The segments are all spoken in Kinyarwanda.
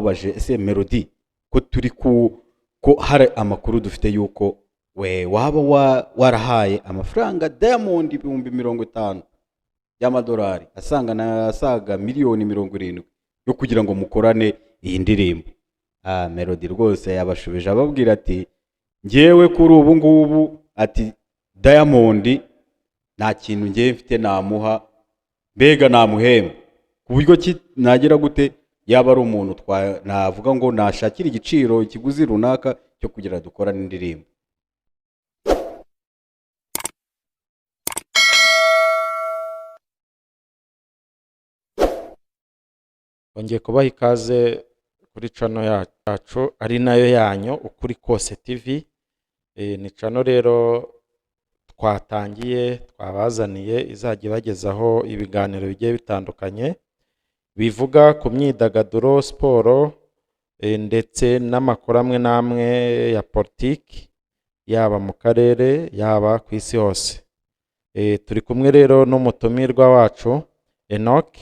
baje ese Melody ko turi ko hari amakuru dufite yuko waba warahaye amafaranga Diamond ibihumbi 50 y'amadolari asaga miliyoni 70 yo kugira ngo mukorane iyi ndirimbo. Melody rwose yabashubije ababwira ati ngewe kuri ubu ngubu ati Diamond nta kintu ngiye mfite namuha, mbega namuhemba ku buryo nagira gute yaba ari umuntu navuga ngo nashakira igiciro ikiguzi runaka cyo kugira dukora n'indirimbo. Ongeye kubaha ikaze kuri channel yacu ari nayo yanyu Ukuri Kose TV. Ni channel rero twatangiye twabazaniye izajya ibagezaho ibiganiro bigiye bitandukanye bivuga ku myidagaduro, siporo ndetse n'amakuru amwe n'amwe ya politiki yaba mu karere yaba ku isi hose. Turi kumwe rero n'umutumirwa wacu Enoch,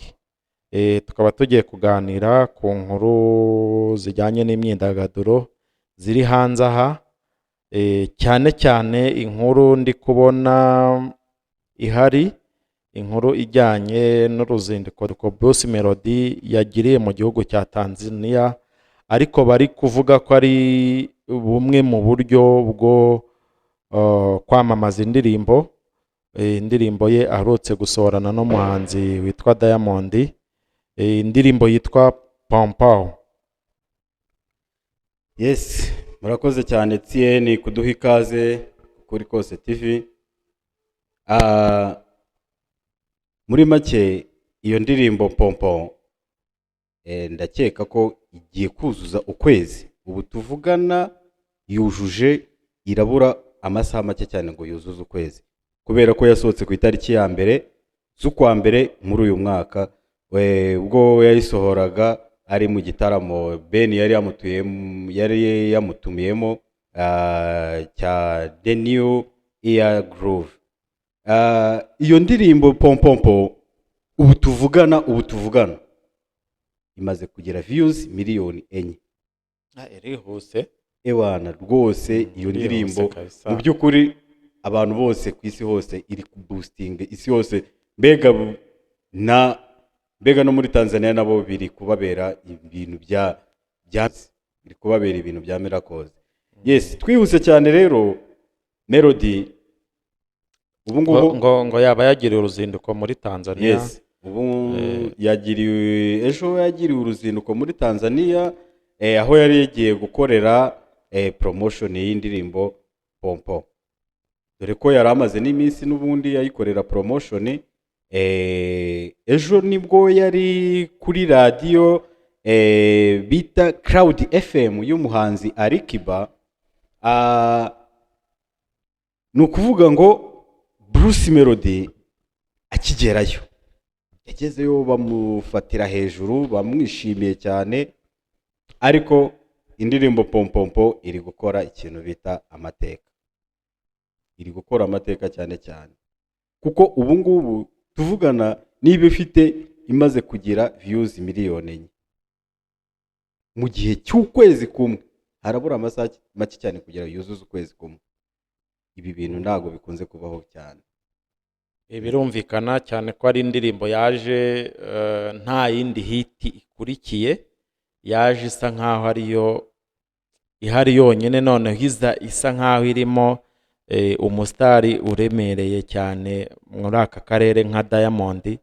tukaba tugiye kuganira ku nkuru zijyanye n'imyidagaduro ziri hanze aha, cyane cyane inkuru ndi kubona ihari, inkuru ijyanye n'uruzinduko Bruce Melody yagiriye mu gihugu cya Tanzania, ariko bari kuvuga ko ari bumwe mu buryo bwo kwamamaza indirimbo ye aherutse gusohorana n'umuhanzi witwa Diamond, indirimbo yitwa Pompao. Yes, murakoze cyane TN kuduha ikaze Kuri Kose TV. Muri make iyo ndirimbo Pompao ndakeka ko igiye kuzuza ukwezi. Ubu tuvugana yujuje, irabura amasaha make cyane ngo yuzuze ukwezi, kubera ko yasohotse ku itariki ya mbere z'ukwa mbere muri uyu mwaka. Ubwo yayisohoraga ari mu gitaramo Ben yari yamutumiyemo cya The New Year Groove. Iyo ndirimbo Pompompo ubu tuvugana imaze kugira views miliyoni 4. Irihuse Ewana rwose iyo ndirimbo mu by'ukuri abantu bose ku isi hose iri boosting isi hose, mbega no muri Tanzania nabo biri kubabera ibintu biri kubabera ibintu bya miracles. Yes, twihuse cyane rero Melody ubu ngubu ngo yaba yagiriye uruzinduko muri Tanzania. Yes, ubu yagiriye uruzinduko muri Tanzania, aho yari yagiye gukorera promotion y'indirimbo Pompo. Dore ko yari amaze n'iminsi n'ubundi yayikorera promotion. Ejo nibwo yari kuri radio bita Cloud FM y'umuhanzi Alikiba. Nukuvuga ngo Bruce Melody akigerayo yagezeyo bamufatira hejuru, bamwishimiye cyane, ariko indirimbo Pompompo iri gukora ikintu bita amateka. Iri gukora amateka cyane kuko ubu ngubu tuvugana niba ifite imaze kugira views miliyoni 4 mu gihe cy'ukwezi kumwe. Harabura amasaha make cyane kugira yuzuze ukwezi kumwe. Ibi bintu ntago bikunze kubaho cyane. Birumvikana cyane ko ari indirimbo yaje nta yindi hit ikurikiye, yaje isa nkaho ariyo ihari yonyine, none isa nkaho irimo umustari uremereye cyane muri aka karere nka Diamond.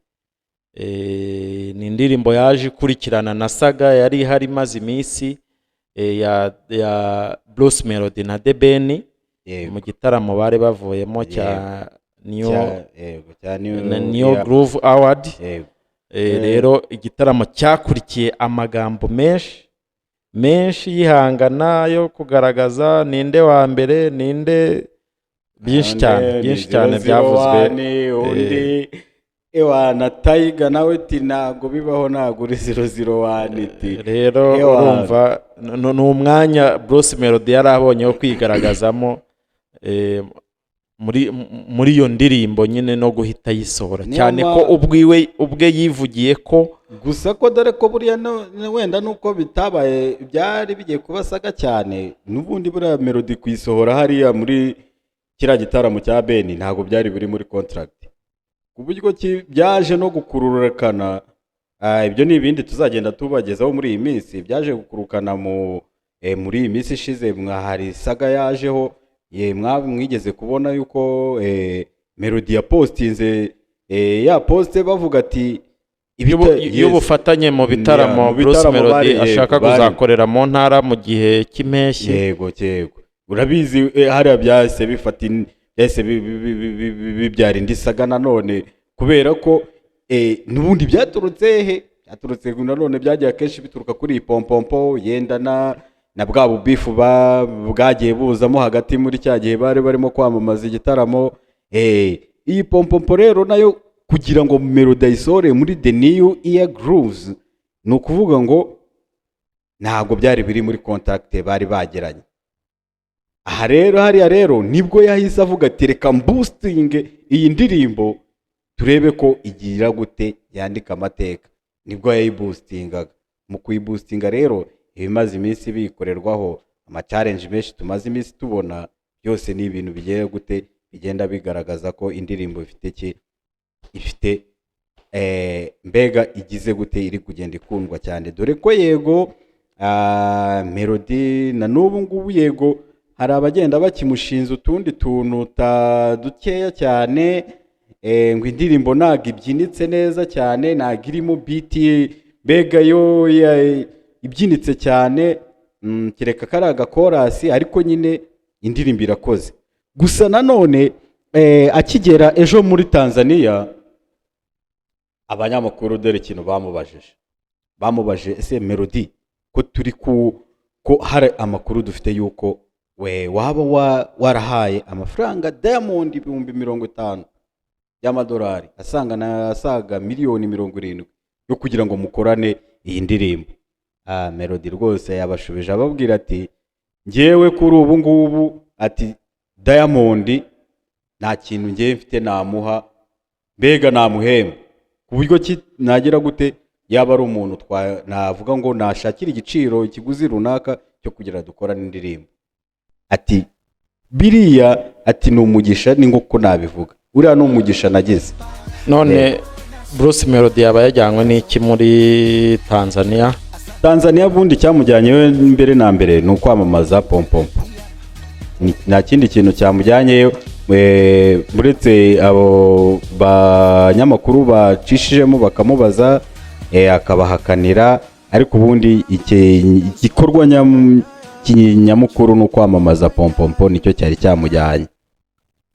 Ni indirimbo yaje ikurikirana na saga yari ihari maze iminsi ya Bruce Melody na The Ben mu gitaramo bari bavuyemo cya New Groove Award. Rero igitaramo cyakurikiye amagambo menshi yihangana yo kugaragaza ninde wa mbere ninde, byinshi cyane byavuzwe. Ewana Tiger nawe tinago bibaho naguri 001 rero urumva n'umwanya Bruce Melody yarabonye wo kwigaragazamo muri iyo ndirimbo nyine no guhita yisohora Niyo cyane ko ubwe yivugiye ko gusa ko dore ko buriya wenda nuko bitabaye byari bigiye kubasaga cyane n'ubundi buriya Melody kuyisohora hariya muri kiriya gitaramo cya Beni ntabwo byari biri muri contract ku buryo byaje no gukururekana. Ibyo ni ibindi tuzagenda tubagezaho muri iyi minsi byaje gukurukana muri iyi minsi ishize. Mwahari saga yajeho mwigeze kubona yuko Melody yapostinze ya poste bavuga ati y'ubufatanye mu bitaramo Bruce Melody ashaka kuzakorera mu ntara mu gihe cy'impeshyi. Yego urabizi hariya byahise bibyara indi saga nanone kubera ko n'ubundi byaturutse nanone byagiye akenshi bituruka kuri iyi pompompo yenda na bwa bubifu bwagiye buzamo hagati muri cya gihe bari barimo kwamamaza igitaramo. Iyi pompompo rero nayo kugira ngo Melody ayisore muri The New Year Grooves ni ukuvuga ngo ntabwo byari biri muri contact bari bagiranye. Aha rero hariya rero nibwo yahise avuga ati reka boosting iyi ndirimbo turebe ko igira gute yandika amateka. Nibwo yayiboostingaga. Mu kuyiboostinga rero ibimaze iminsi bikorerwaho ama-challenge menshi tumaze iminsi tubona byose ni ibintu bigiye gute bigenda bigaragaza ko indirimbo ifite mbega igize gute iri kugenda ikundwa cyane. Dore ko yego Melody na n'ubu ngubu yego hari abagenda bakimushinza utundi tuntu dukeya cyane ngo indirimbo ntabwo ibyinitse neza cyane, ntabwo irimo beat mbega yo ibyinitse cyane, kereka kari agakorasi ariko nyine indirimbo irakoze. Gusa nanone akigera ejo muri Tanzania abanyamakuru dore ikintu bamubajije ese Melody ko turi ko hari amakuru dufite yuko waba warahaye amafaranga Diamond 50,000 y'amadolari asaga miliyoni 70 yo kugira ngo mukorane iyi ndirimbo. Melody rwose yabashubije ababwira ati ngewe kuri ubu ngubu ati Diamond nta kintu ngiye mfite namuha mbega namuhemba ku buryo nagira gute yaba ari umuntu navuga ngo nashakira igiciro ikiguzi runaka cyo kugira dukorane indirimbo. Ati biriya ati ni umugisha ni nk'uko nabivuga uriya ni umugisha nagize. None Bruce Melody yaba yajyanywe n'iki muri Tanzania bundi cyamujyanye mbere na mbere ni ukwamamaza pompompo. Nta kindi kintu cyamujyanyeyo buretse abo banyamakuru bacishijemo bakamubaza akabahakanira, ariko ubundi igikorwa nyamukuru ni ukwamamaza pompompo nicyo cyari cyamujyanye.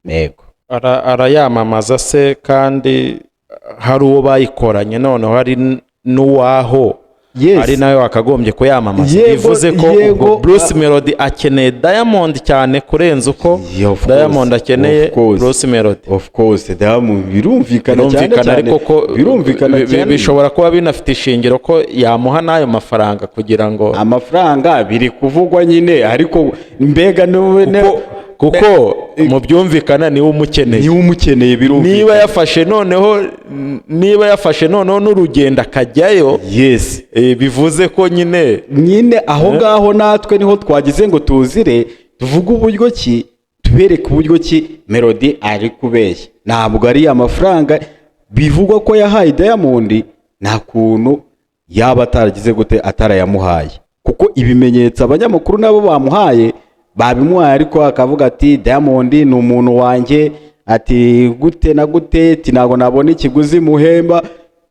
Yego arayamamaza se kandi hari uwo bayikoranye noneho hari n'uwaho ari nayo akagombye kuyamamaza. Bivuze ko Bruce Melody akeneye Diamond cyane kurenza uko Diamond akeneye Bruce Melody. Of course Diamond birumvikana cyane ariko ko bishobora kuba binafite ishingiro ko yamuha nayo mafaranga kugira ngo amafaranga biri kuvugwa nyine, ariko mbega kuko mu byumvikana niwe umukeneye birumvikana. Niba yafashe noneho n'urugendo akajyayo, yes bivuze ko nyine aho ngaho natwe niho twagize ngo tuzire tuvuge uburyo ki tubereke uburyo ki Melody ari kubeshya. Ntabwo ari amafaranga bivugwa ko yahaye Diamond, nta kuntu yaba ataragize gute atarayamuhaye, kuko ibimenyetso abanyamakuru nabo bamuhaye babimuhaye, ariko akavuga ati Diamond ni umuntu wanjye, ati gute na gute ntabwo nabona ikiguzi muhemba,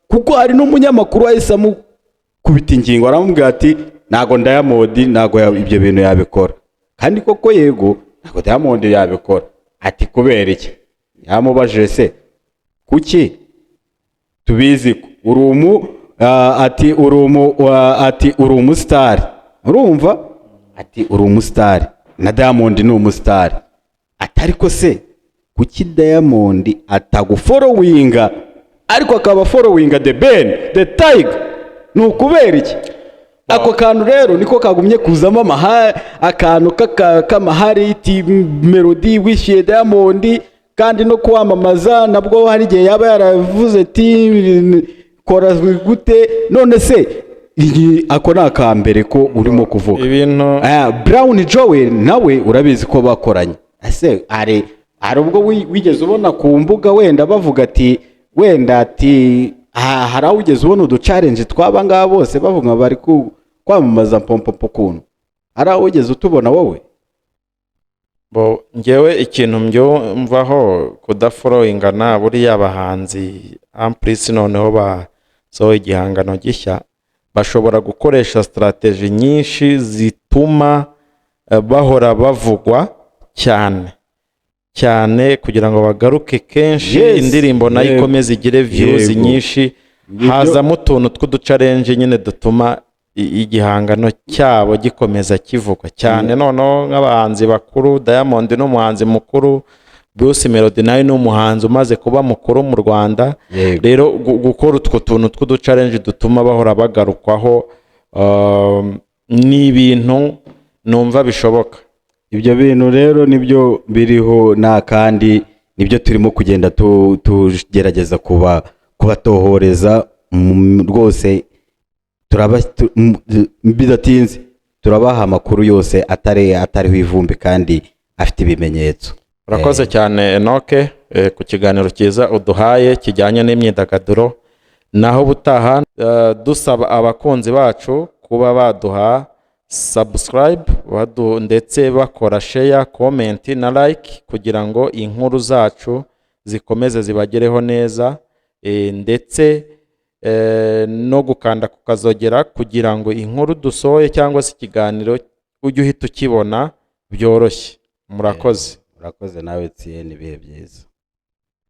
kuko hari n'umunyamakuru wahise amukubita ingingo aramubwira ati ntabwo Diamond ntabwo ibyo bintu yabikora. Kandi koko yego ntabwo Diamond yabikora. Ati kubera iki? Yamubajije se kuki tubizi ati uri umustar, urumva ati uri umustar na Diamond ni umustar. Atariko se kuki Diamond atagufollowinga ariko akaba followinga The Ben The Tiger? Ni ukubera iki? ako kantu rero niko kagumye kuzamo akantu k'amahariti melody wishyuye Diamond kandi no kwamamaza nabwo hari igihe yaba yaravuze ati kora gute none se ako ni akambere ko urimo kuvuga ibintu Brown Joel nawe urabizi ko bakoranye ese hari ubwo wigeze ubona ku mbuga wenda bavuga ati wenda ati hari aho ugeze ubona uduchallenge twaba ngaba bose bavuga bari kwamamaza pompo kuntu hari aho ugeze utubona wowe ngewe ikintu mvaho kudafollowingana buriya abahanzi amplis noneho basohoye igihangano gishya bashobora gukoresha strategy nyinshi zituma bahora bavugwa cyane kugira ngo bagaruke kenshi indirimbo nayo ikomeze igire views nyinshi hazamo utuntu tw'uduchallenge nyine dutuma igihangano cyabo gikomeza kivugwa cyane noneho nk'abahanzi bakuru Diamond n'umuhanzi mukuru Bruce Melody nayo n'umuhanzi umaze kuba mukuru mu Rwanda rero gukora utwo tuntu tw'uduchallenge dutuma bahora bagarukwaho n'ibintu numva bishoboka ibyo bintu rero nibyo biriho kandi nibyo turimo kugenda tugerageza kubatohoreza rwose bidatinze turabaha amakuru yose atariho ivumbi kandi afite ibimenyetso. Urakoze cyane Enoke ku kiganiro cyiza uduhaye kijyanye n'imyidagaduro naho butaha dusaba abakunzi bacu kuba baduha subscribe ndetse bakora share comment na like kugira ngo inkuru zacu zikomeze zibagereho neza ndetse no gukanda kukazogera kugira ngo inkuru dusohoye cyangwa se ikiganiro ujye uhita ukibona byoroshye. Murakoze nawe Etienne ibihe byiza.